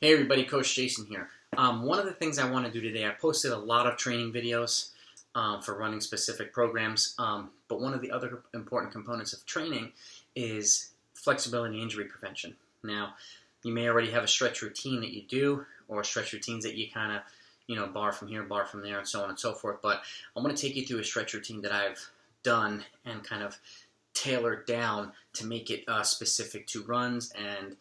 Hey everybody, Coach Jason here. One of the things I want to do today, I posted a lot of training videos for running specific programs, but one of the other important components of training is flexibility and injury prevention. Now, you may already have a stretch routine that you do, or stretch routines that you kind of, bar from here, bar from there, and so on and so forth, but I'm going to take you through a stretch routine that I've done and kind of tailored down to make it specific to runs, and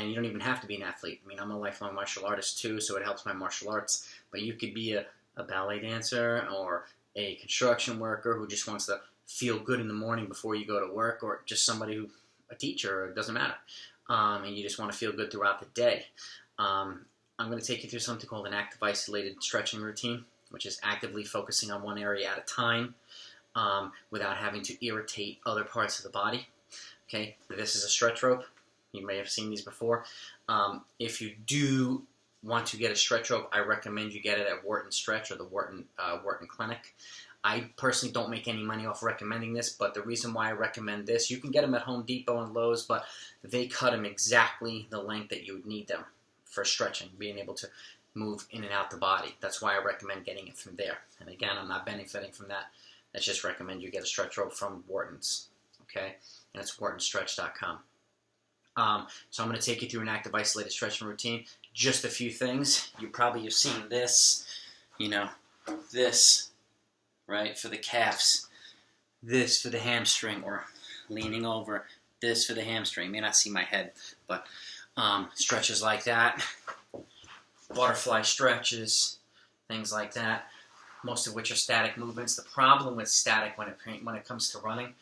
you don't even have to be an athlete. I mean, I'm a lifelong martial artist too, so it helps my martial arts. But you could be a ballet dancer or a construction worker who just wants to feel good in the morning before you go to work, or just somebody a teacher, it doesn't matter. And you just want to feel good throughout the day. I'm going to take you through something called an active isolated stretching routine, which is actively focusing on one area at a time without having to irritate other parts of the body. Okay, this is a stretch rope. You may have seen these before. If you do want to get a stretch rope, I recommend you get it at Wharton Stretch or the Wharton Clinic. I personally don't make any money off recommending this, but the reason why I recommend this, you can get them at Home Depot and Lowe's, but they cut them exactly the length that you would need them for stretching, being able to move in and out the body. That's why I recommend getting it from there. And again, I'm not benefiting from that. I just recommend you get a stretch rope from Wharton's, okay? And it's whartonstretch.com. So I'm going to take you through an active isolated stretching routine. Just a few things. You probably have seen this, this, right, for the calves. This for the hamstring, or leaning over. This for the hamstring. You may not see my head, but stretches like that. Butterfly stretches, things like that. Most of which are static movements. The problem with static when it comes to running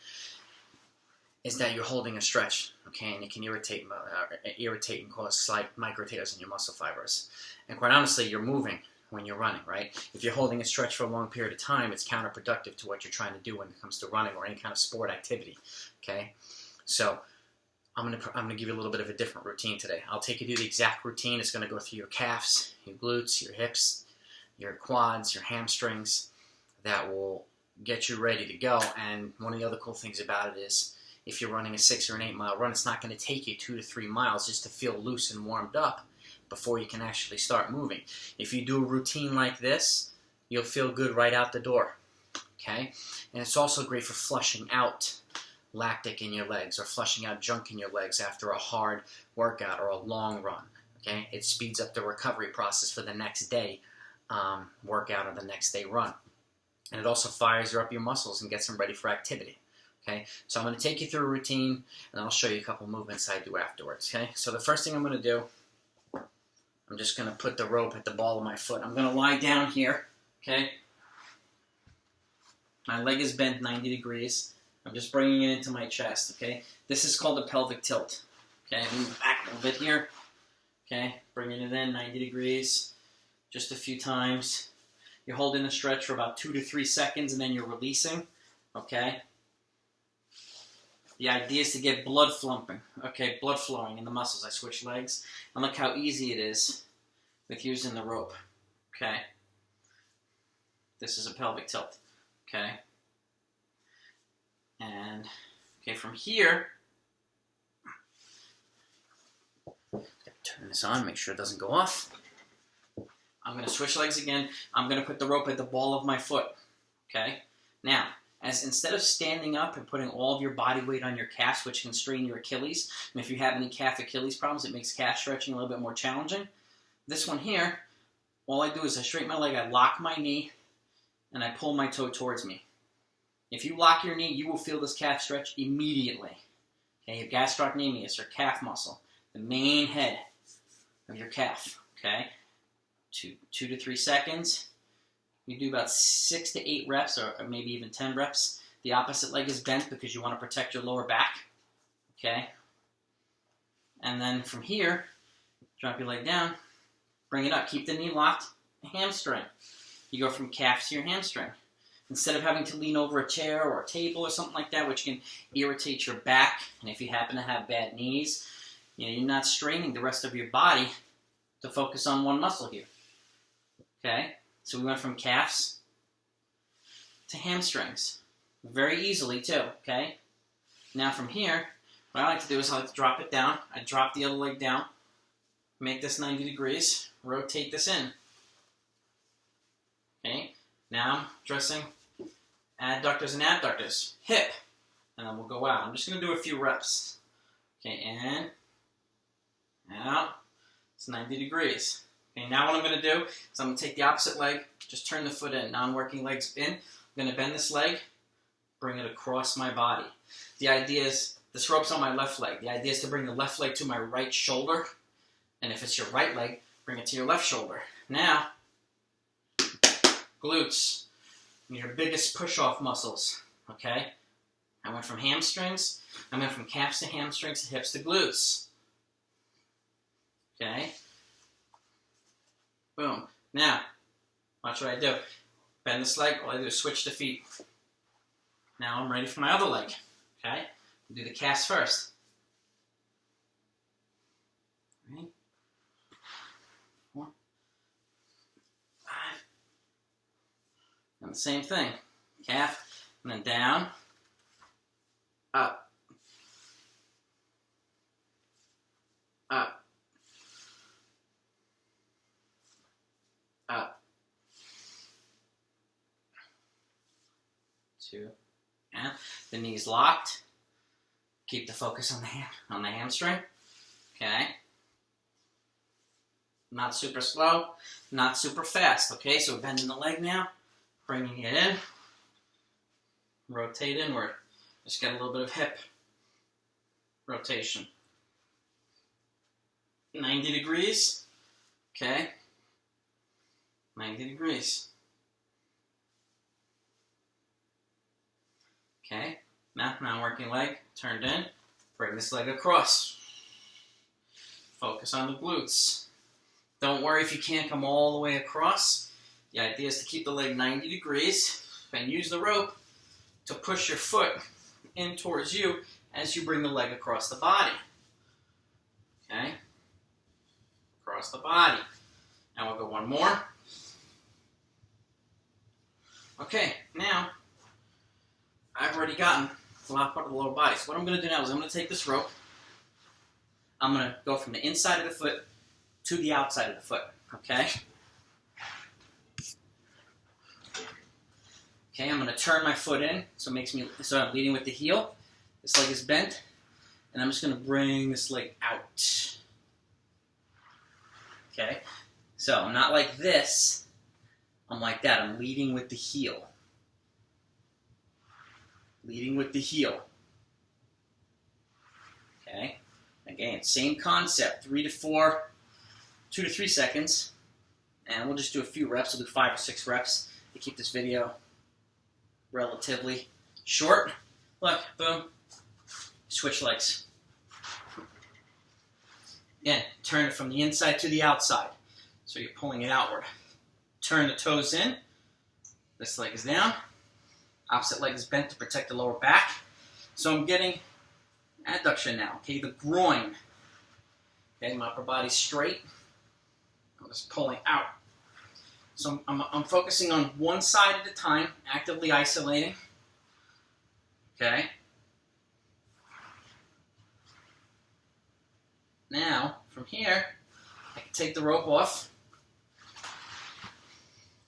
is that you're holding a stretch, okay, and it can irritate and cause slight micro tears in your muscle fibers. And quite honestly, you're moving when you're running, right? If you're holding a stretch for a long period of time, it's counterproductive to what you're trying to do when it comes to running or any kind of sport activity, okay? So I'm gonna give you a little bit of a different routine today. I'll take you through the exact routine. It's gonna go through your calves, your glutes, your hips, your quads, your hamstrings. That will get you ready to go. And one of the other cool things about it is, if you're running a 6 or an 8 mile run, it's not going to take you 2 to 3 miles just to feel loose and warmed up before you can actually start moving. If you do a routine like this, you'll feel good right out the door, okay? And it's also great for flushing out lactic in your legs or flushing out junk in your legs after a hard workout or a long run, okay? It speeds up the recovery process for the next day workout or the next day run. And it also fires up your muscles and gets them ready for activity. Okay, so I'm going to take you through a routine, and I'll show you a couple movements I do afterwards. Okay, so the first thing I'm going to do, I'm just going to put the rope at the ball of my foot. I'm going to lie down here. Okay, my leg is bent 90 degrees. I'm just bringing it into my chest. Okay, this is called a pelvic tilt. Okay, move back a little bit here. Okay, bringing it in 90 degrees, just a few times. You're holding the stretch for about 2 to 3 seconds, and then you're releasing. Okay. The idea is to get blood flowing, blood flowing in the muscles. I switch legs, and look how easy it is with using the rope, okay? This is a pelvic tilt, okay? And, from here, turn this on, make sure it doesn't go off. I'm going to switch legs again. I'm going to put the rope at the ball of my foot, okay? Now, instead of standing up and putting all of your body weight on your calves, which can strain your Achilles, and if you have any calf Achilles problems, it makes calf stretching a little bit more challenging. This one here, all I do is I straighten my leg, I lock my knee, and I pull my toe towards me. If you lock your knee, you will feel this calf stretch immediately. Okay, your gastrocnemius, or calf muscle, the main head of your calf. Okay, 2 to 3 seconds. You do about 6 to 8 reps, or maybe even 10 reps. The opposite leg is bent because you want to protect your lower back. Okay? And then from here, drop your leg down, bring it up. Keep the knee locked, hamstring. You go from calf to your hamstring. Instead of having to lean over a chair or a table or something like that, which can irritate your back, and if you happen to have bad knees, you're not straining the rest of your body to focus on one muscle here. Okay? So we went from calves to hamstrings. Very easily, too, okay? Now from here, what I like to do is I like to drop it down. I drop the other leg down, make this 90 degrees, rotate this in. Okay, now I'm dressing adductors and abductors, hip, and then we'll go out. I'm just going to do a few reps. Okay, in, out, it's 90 degrees. Okay, now what I'm going to do is I'm going to take the opposite leg, just turn the foot in, non-working legs in. I'm going to bend this leg, bring it across my body. The idea is, this rope's on my left leg. The idea is to bring the left leg to my right shoulder, and if it's your right leg, bring it to your left shoulder. Now, glutes, your biggest push-off muscles, okay? I went from hamstrings, I went from calves to hamstrings to hips to glutes. Okay? Boom. Now, watch what I do. Bend this leg, all I do is switch the feet. Now I'm ready for my other leg. Okay? Do the calves first. Ready? 4, 5. And the same thing. Calf, and then down, up, up, up, 2, and the knees locked. Keep the focus on the hamstring. Okay. Not super slow, not super fast. Okay, so we're bending the leg now, bringing it in, rotate inward. Just get a little bit of hip rotation. 90 degrees. Okay. 90 degrees. Okay. Now working leg, turned in. Bring this leg across. Focus on the glutes. Don't worry if you can't come all the way across. The idea is to keep the leg 90 degrees and use the rope to push your foot in towards you as you bring the leg across the body. Okay? Across the body. Now we'll go one more. Okay, now I've already gotten a lot part of the lower body. So what I'm going to do now is I'm going to take this rope. I'm going to go from the inside of the foot to the outside of the foot. Okay? Okay, I'm going to turn my foot in, so I'm leading with the heel. This leg is bent, and I'm just going to bring this leg out. Okay, so I'm not like this. I'm like that. I'm leading with the heel. Leading with the heel. Okay, again, same concept. 2 to 3 seconds, and we'll just do a few reps. We'll do 5 or 6 reps to keep this video relatively short. Look, boom, switch legs. Again, turn it from the inside to the outside. So you're pulling it outward. Turn the toes in. This leg is down. Opposite leg is bent to protect the lower back. So I'm getting adduction now. Okay, the groin. Okay, my upper body's straight. I'm just pulling out. So I'm focusing on one side at a time, actively isolating. Okay. Now, from here, I can take the rope off.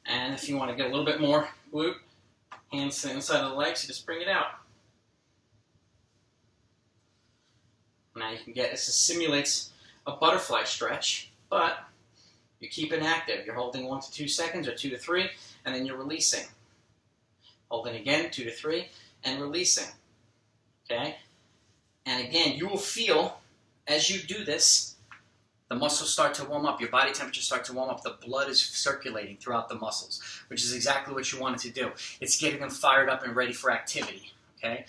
And if you want to get a little bit more glute, hands to the inside of the legs, you just bring it out. Now you can get, this simulates a butterfly stretch, but you keep it active. You're holding 1 to 2 seconds or 2 to 3, and then you're releasing. Holding again, 2 to 3, and releasing. Okay? And again, you will feel, as you do this, the muscles start to warm up. Your body temperature starts to warm up. The blood is circulating throughout the muscles, which is exactly what you want it to do. It's getting them fired up and ready for activity. Okay?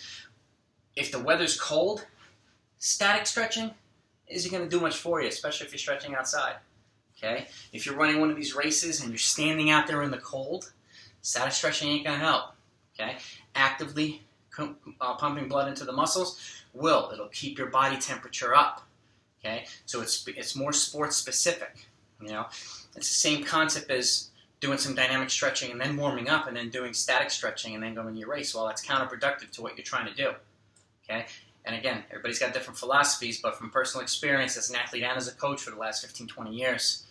If the weather's cold, static stretching isn't going to do much for you, especially if you're stretching outside. Okay? If you're running one of these races and you're standing out there in the cold, static stretching ain't going to help. Okay? Actively pumping blood into the muscles it'll keep your body temperature up. Okay? So it's more sports specific. You know, it's the same concept as doing some dynamic stretching and then warming up and then doing static stretching and then going to your race. Well, that's counterproductive to what you're trying to do. Okay? And again, everybody's got different philosophies, but from personal experience as an athlete and as a coach for the last 15, 20 years,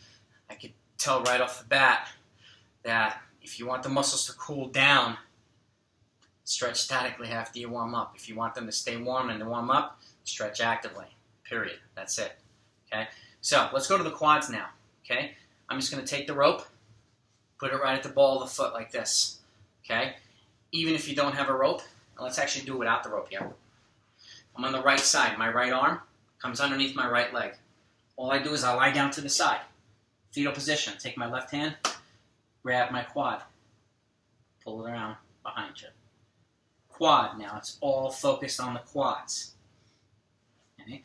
I could tell right off the bat that if you want the muscles to cool down, stretch statically after you warm up. If you want them to stay warm and to warm up, stretch actively. Period. That's it. Okay? So let's go to the quads now. Okay? I'm just going to take the rope, put it right at the ball of the foot like this. Okay? Even if you don't have a rope, and let's actually do it without the rope here. I'm on the right side. My right arm comes underneath my right leg. All I do is I lie down to the side. Fetal position. Take my left hand, grab my quad, pull it around behind you. Quad. Now it's all focused on the quads. Okay?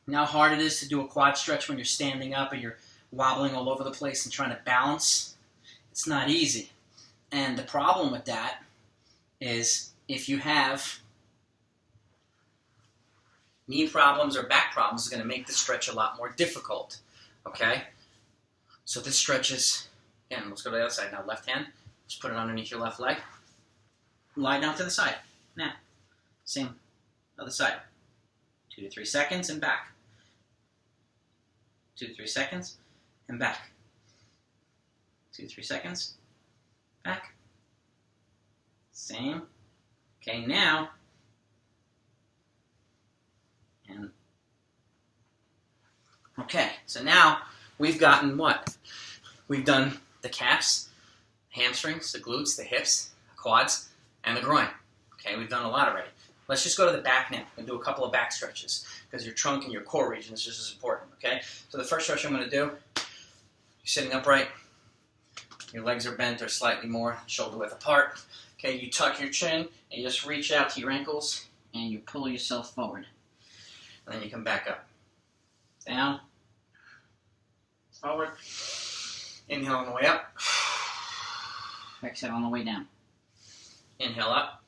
Now how hard it is to do a quad stretch when you're standing up and you're wobbling all over the place and trying to balance. It's not easy. And the problem with that is if you have knee problems or back problems, it's going to make the stretch a lot more difficult. Okay? So this stretch is, again, let's go to the other side now. Left hand, just put it underneath your left leg. Lie down to the side. Now, same other side. 2 to 3 seconds and back. 2 to 3 seconds and back. 2 to 3 seconds, back. Same. Okay, now, and okay, so now we've gotten what? We've done the calves, hamstrings, the glutes, the hips, the quads, and the groin. Okay, we've done a lot already. Let's just go to the back now and do a couple of back stretches because your trunk and your core region is just as important, okay? So the first stretch I'm going to do, you're sitting upright, your legs are bent or slightly more shoulder width apart. Okay, you tuck your chin and you just reach out to your ankles and you pull yourself forward. And then you come back up. Down, forward, inhale on the way up, exhale on the way down. Inhale up.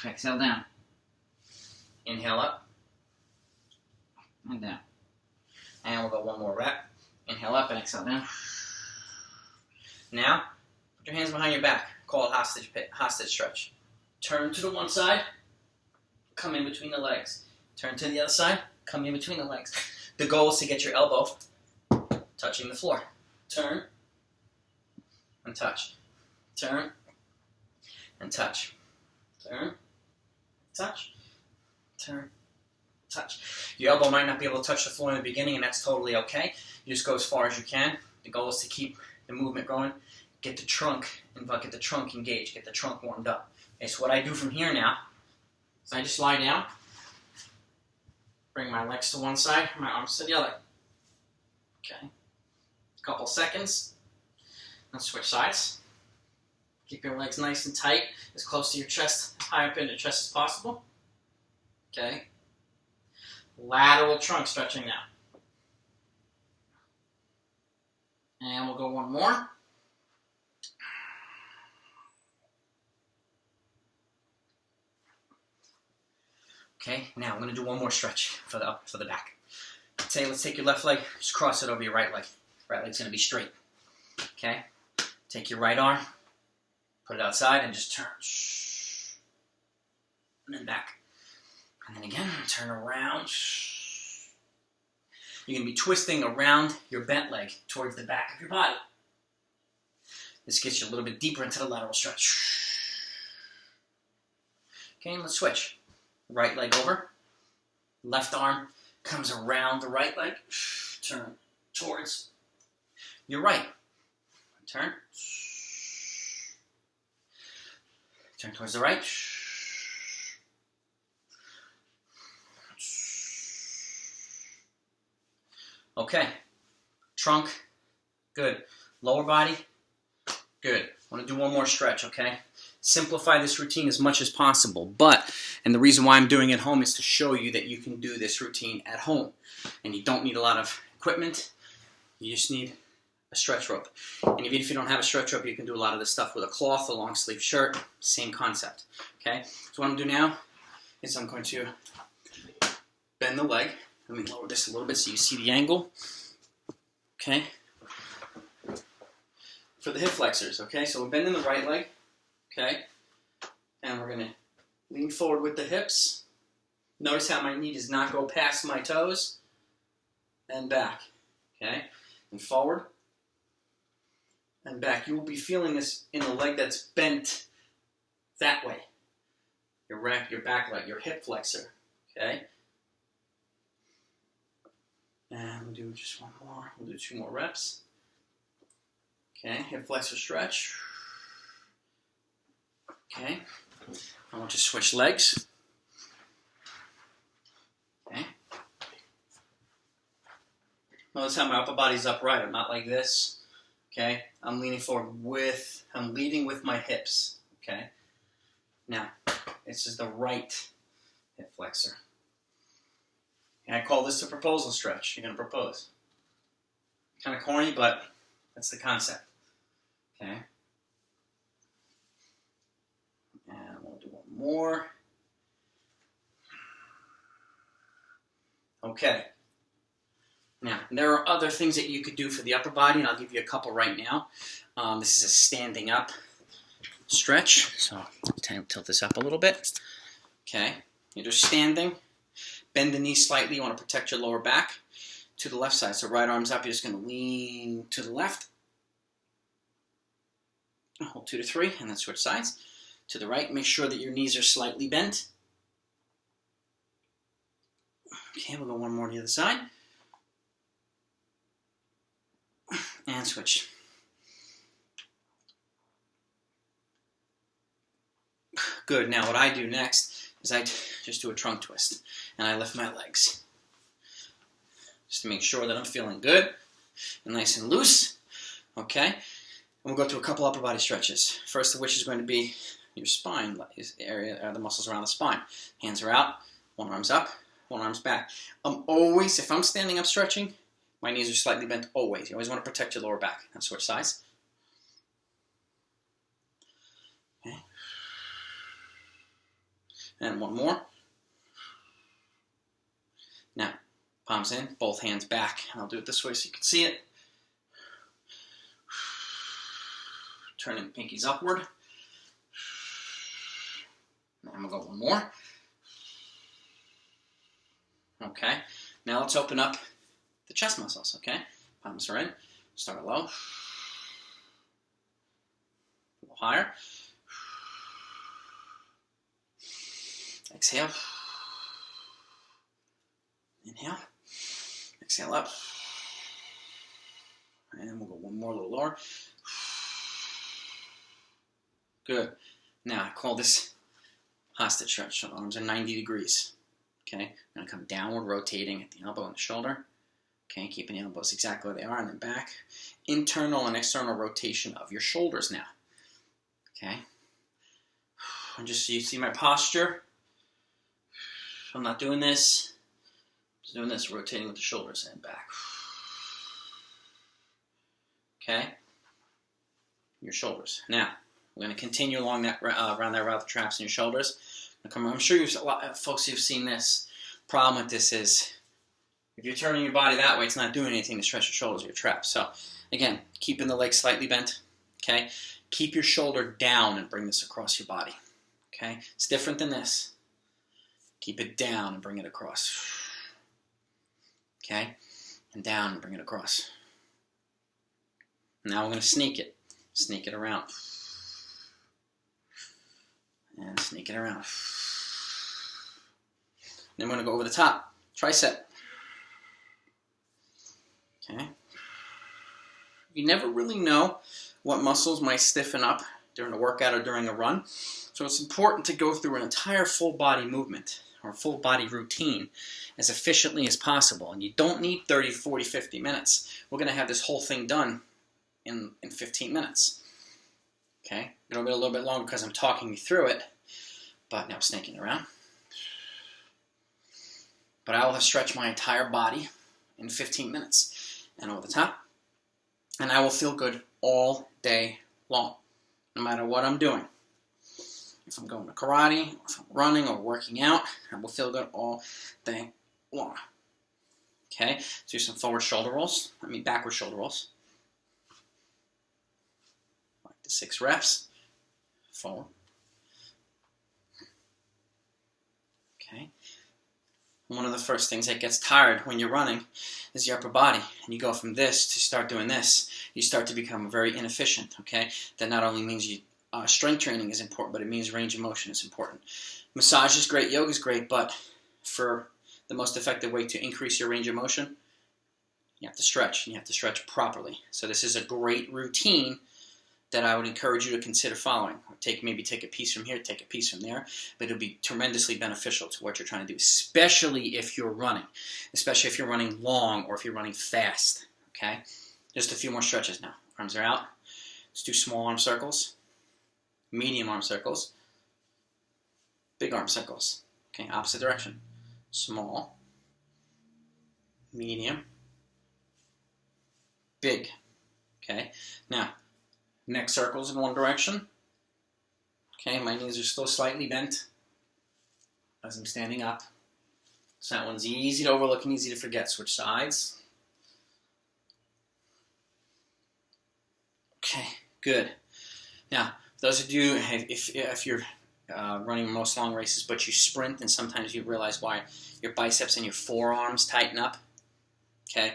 Exhale down. Inhale up. And down. And we'll go one more rep. Inhale up and exhale down. Now, put your hands behind your back. Call it hostage stretch. Turn to the one side. Come in between the legs. Turn to the other side. Come in between the legs. The goal is to get your elbow touching the floor. Turn and touch. Turn and touch. Turn, touch, turn, touch. Your elbow might not be able to touch the floor in the beginning, and that's totally okay. You just go as far as you can. The goal is to keep the movement going. Get the trunk engaged. Get the trunk warmed up. Okay, so what I do from here now is I just lie down, bring my legs to one side, my arms to the other. Okay, a couple seconds. Let's switch sides. Keep your legs nice and tight, as close to your chest, as high up in your chest as possible. Okay. Lateral trunk stretching now. And we'll go one more. Okay, now I'm going to do one more stretch for the back. Let's take your left leg, just cross it over your right leg. Right leg's going to be straight. Okay. Take your right arm. Put it outside and just turn. And then back. And then again, turn around. You're going to be twisting around your bent leg towards the back of your body. This gets you a little bit deeper into the lateral stretch. Okay, let's switch. Right leg over. Left arm comes around the right leg. Turn towards your right. Turn. Turn towards the right. Okay. Trunk. Good. Lower body. Good. I want to do one more stretch, okay? Simplify this routine as much as possible. And the reason why I'm doing it at home is to show you that you can do this routine at home. And you don't need a lot of equipment. You just need a stretch rope. And even if you don't have a stretch rope, you can do a lot of this stuff with a cloth, a long sleeve shirt, same concept. Okay? So what I'm going to do now is I'm going to bend the leg. Let me lower this a little bit so you see the angle. Okay? For the hip flexors, okay? So we're bending the right leg, okay? And we're going to Lean forward with the hips. Notice how my knee does not go past my toes. And back. Okay? And forward. And back. You will be feeling this in the leg that's bent that way. Your back leg, your hip flexor. Okay? And we'll do just one more. We'll do 2 more reps. Okay, hip flexor stretch. Okay. I want you to switch legs. Okay. Notice how my upper body's upright. I'm not like this. Okay. I'm leaning forward I'm leading with my hips. Okay. Now, this is the right hip flexor. And I call this a proposal stretch. You're going to propose. Kind of corny, but that's the concept. Okay. And we'll do one more. Okay. Now, there are other things that you could do for the upper body, and I'll give you a couple right now. This is a standing up stretch. So I'll tilt this up a little bit. Okay. You're just standing. Bend the knee slightly. You want to protect your lower back. To the left side. So right arm's up. You're just going to lean to the left. Hold 2 to 3, and then switch sides. To the right, make sure that your knees are slightly bent. Okay, we'll go one more to the other side. And switch. Good. Now what I do next is I just do a trunk twist. And I lift my legs. Just to make sure that I'm feeling good and nice and loose. Okay? And we'll go through a couple upper body stretches. First of which is going to be your spine, the muscles around the spine. Hands are out, one arm's up, one arm's back. Always, if I'm standing up stretching, my knees are slightly bent, always. You always want to protect your lower back. Now switch sides. Okay. And one more. Now, palms in, both hands back. I'll do it this way so you can see it. Turning the pinkies upward. And we'll go one more. Okay. Now let's open up the chest muscles, okay? Palms are in. Start low. A little higher. Exhale. Inhale. Exhale up. And we'll go one more, a little lower. Good. Now, I call this hostage stretch. So the arms are 90 degrees. Okay? I'm going to come downward, rotating at the elbow and the shoulder. Okay? Keeping the elbows exactly where they are, and then back. Internal and external rotation of your shoulders now. Okay? And just so you see my posture. I'm not doing this. I'm just doing this, rotating with the shoulders and back. Okay? Your shoulders. Now, we're going to continue along that around that route, the traps and your shoulders. I'm sure a lot of folks who've seen this. Problem with this is, if you're turning your body that way, it's not doing anything to stretch your shoulders or your traps. So, again, keeping the legs slightly bent. Okay? Keep your shoulder down and bring this across your body. Okay? It's different than this. Keep it down and bring it across. Okay? And down and bring it across. Now we're going to sneak it. Sneak it around. And sneak it around. Then we're going to go over the top. Tricep. Okay? You never really know what muscles might stiffen up during a workout or during a run. So it's important to go through an entire full body movement or full body routine as efficiently as possible. And you don't need 30, 40, 50 minutes. We're going to have this whole thing done in 15 minutes. Okay? It'll be a little bit longer because I'm talking you through it. But now snaking around. But I will have stretched my entire body in 15 minutes. And over the top. And I will feel good all day long. No matter what I'm doing. If I'm going to karate, if I'm running or working out, I will feel good all day long. Okay? Let's do some forward shoulder rolls. Backward shoulder rolls. 5 to 6 reps. Forward. one of the first things that gets tired when you're running is your upper body. And you go from this to start doing this, you start to become very inefficient, okay? That not only means strength training is important, but it means range of motion is important. Massage is great, yoga is great, but for the most effective way to increase your range of motion, you have to stretch, and you have to stretch properly. So this is a great routine that I would encourage you to consider following. Maybe take a piece from here, take a piece from there, but it'll be tremendously beneficial to what you're trying to do, especially if you're running, especially if you're running long or if you're running fast, okay? Just a few more stretches now. Arms are out. Let's do small arm circles, medium arm circles, big arm circles, okay? Opposite direction. Small, medium, big, okay? Now, neck circles in one direction. Okay, my knees are still slightly bent as I'm standing up. So that one's easy to overlook and easy to forget. Switch sides. Okay, good. Now, for those of you, if you're running most long races, but you sprint, and sometimes you realize why your biceps and your forearms tighten up. Okay.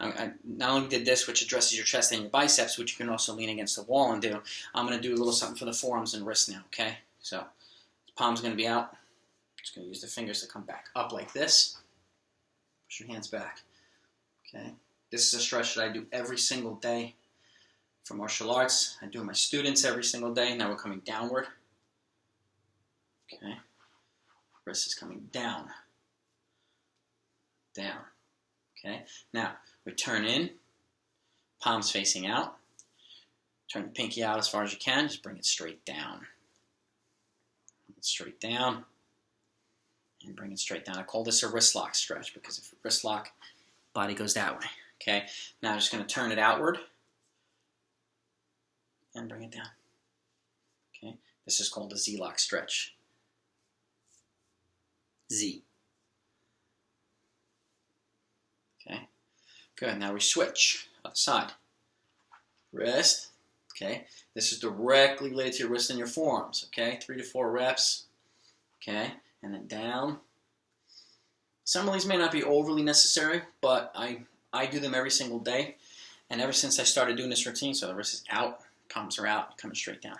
I not only did this, which addresses your chest and your biceps, which you can also lean against the wall and do. I'm going to do a little something for the forearms and wrists now, okay? So, the palm's going to be out. Just going to use the fingers to come back up like this. Push your hands back, okay? This is a stretch that I do every single day for martial arts. I do with my students every single day. Now we're coming downward, okay? Wrist is coming down, down, okay? Now, we turn in, palms facing out. Turn the pinky out as far as you can. Just bring it straight down. Bring it straight down. And bring it straight down. I call this a wrist lock stretch because if you wrist lock, body goes that way. Okay. Now I'm just going to turn it outward and bring it down. Okay. This is called a Z-lock stretch. Z. Okay. Good. Now we switch. Other side. Wrist. Okay. This is directly related to your wrist and your forearms. Okay. 3 to 4 reps. Okay. And then down. Some of these may not be overly necessary, but I do them every single day. And ever since I started doing this routine, so the wrist is out, palms are out, coming straight down.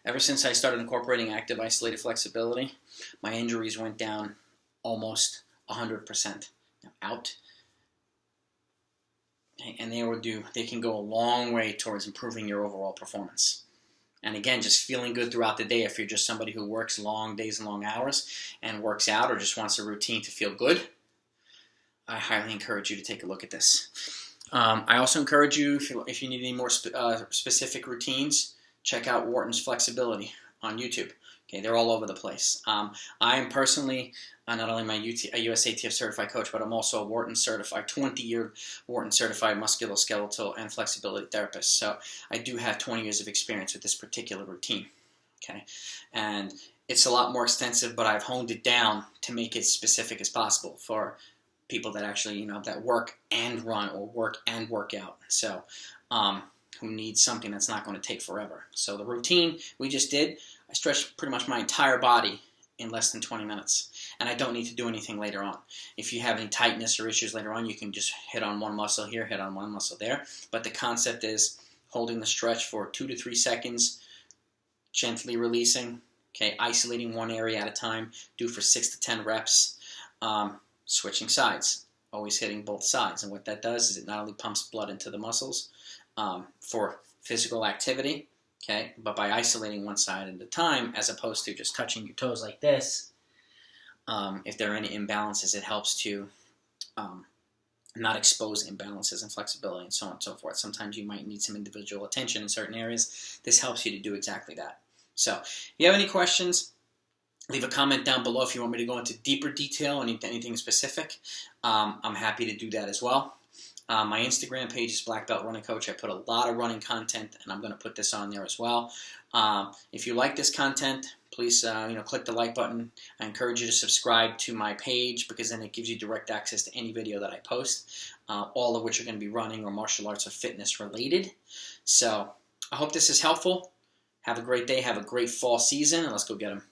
Ever since I started incorporating active isolated flexibility, my injuries went down almost 100%. Now out. And they can go a long way towards improving your overall performance. And again, just feeling good throughout the day if you're just somebody who works long days and long hours and works out or just wants a routine to feel good, I highly encourage you to take a look at this. I also encourage you, if you need any more specific routines, check out Wharton's Flexibility on YouTube. Okay, they're all over the place. I am personally not only a USATF certified coach, but I'm also a Wharton certified, 20-year Wharton certified musculoskeletal and flexibility therapist. So I do have 20 years of experience with this particular routine. Okay, and it's a lot more extensive, but I've honed it down to make it as specific as possible for people that actually, that work and run or work and work out. So, who needs something that's not going to take forever. So the routine we just did, I stretched pretty much my entire body in less than 20 minutes. And I don't need to do anything later on. If you have any tightness or issues later on, you can just hit on one muscle here, hit on one muscle there. But the concept is holding the stretch for 2 to 3 seconds, gently releasing, okay, isolating one area at a time, do for 6 to 10 reps, switching sides, always hitting both sides. And what that does is it not only pumps blood into the muscles for physical activity, okay, but by isolating one side at a time, as opposed to just touching your toes like this, if there are any imbalances, it helps to not expose imbalances in flexibility and so on and so forth. Sometimes you might need some individual attention in certain areas. This helps you to do exactly that. So, if you have any questions, leave a comment down below if you want me to go into deeper detail on anything specific. I'm happy to do that as well. My Instagram page is Black Belt Running Coach. I put a lot of running content, and I'm going to put this on there as well. If you like this content, please click the like button. I encourage you to subscribe to my page because then it gives you direct access to any video that I post, all of which are going to be running or martial arts or fitness related. So I hope this is helpful. Have a great day. Have a great fall season, and let's go get them.